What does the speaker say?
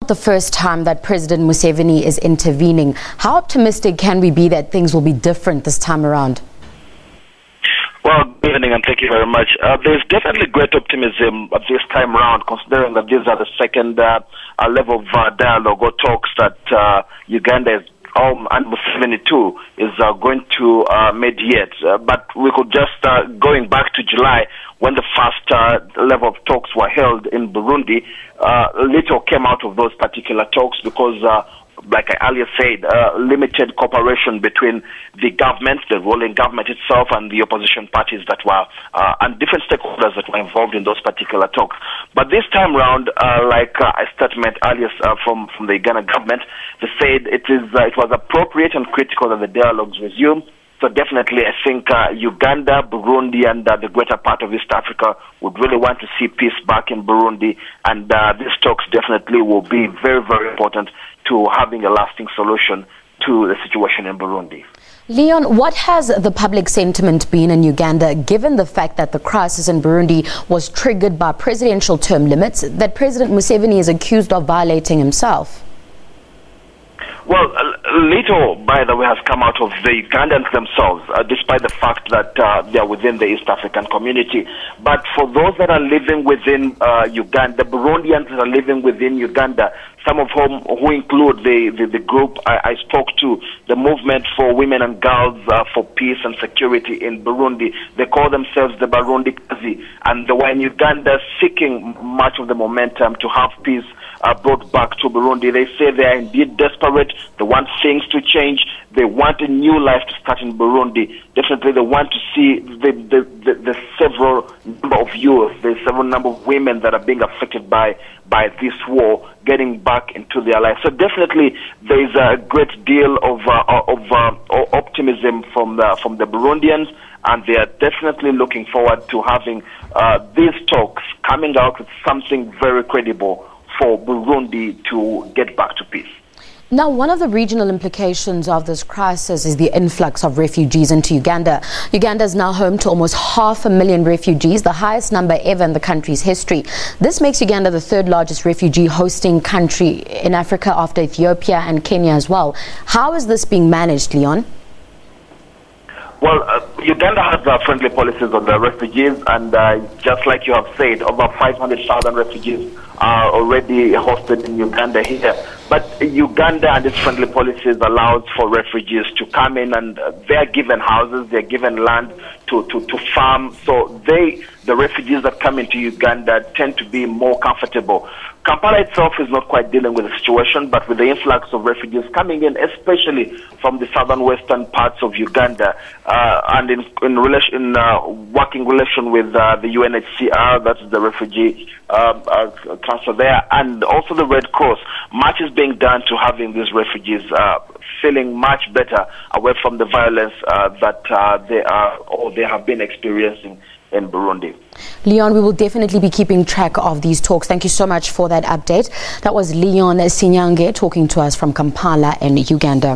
The first time that President Museveni is intervening. How optimistic can we be that things will be different this time around? Well, good evening and thank you very much. There's definitely great optimism this time around, considering that these are the second level of dialogue or talks that Uganda is and Museveni too is going to mediate. But we could just, going back to July, when the first level of talks were held in Burundi, little came out of those particular talks because like I earlier said, limited cooperation between the government, the ruling government itself, and the opposition parties that were, and different stakeholders that were involved in those particular talks. But this time round, like a statement earlier from the Ugandan government, they said it was appropriate and critical that the dialogues resume. So definitely, I think Uganda, Burundi, and the greater part of East Africa would really want to see peace back in Burundi, and these talks definitely will be very, very important to having a lasting solution to the situation in Burundi. Leon, what has the public sentiment been in Uganda, given the fact that the crisis in Burundi was triggered by presidential term limits that President Museveni is accused of violating himself? Well, little, by the way, has come out of the Ugandans themselves, despite the fact that they are within the East African community. But for those that are living within Uganda, the Burundians that are living within Uganda, some of whom who include the group I spoke to, the Movement for Women and Girls for Peace and Security in Burundi, they call themselves the Burundi Kazi, and they were in Uganda seeking much of the momentum to have peace brought back to Burundi. They say they are indeed desperate. They want things to change. They want a new life to start in Burundi. Definitely, they want to see the several number of youth, the several number of women that are being affected by this war getting back into their life. So definitely, there is a great deal of optimism from the Burundians, and they are definitely looking forward to having these talks coming out with something very credible for Burundi to get back to peace. Now, one of the regional implications of this crisis is the influx of refugees into Uganda. Uganda is now home to almost 500,000 refugees, the highest number ever in the country's history. This makes Uganda the third largest refugee hosting country in Africa after Ethiopia and Kenya as well. How is this being managed, Leon? Well, Uganda has friendly policies on the refugees, and just like you have said, over 500,000 refugees are already hosted in Uganda here. But Uganda and its friendly policies allows for refugees to come in, and they are given houses, they are given land to farm. So the refugees that come into Uganda tend to be more comfortable. Kampala itself is not quite dealing with the situation, but with the influx of refugees coming in, especially from the southern western parts of Uganda, and in working relation with the UNHCR, that's the refugee transfer there, and also the Red Cross, much is being done to having these refugees feeling much better away from the violence that they have been experiencing in Burundi. Leon, we will definitely be keeping track of these talks. Thank you so much for that update. That was Leon Ssenyange talking to us from Kampala in Uganda.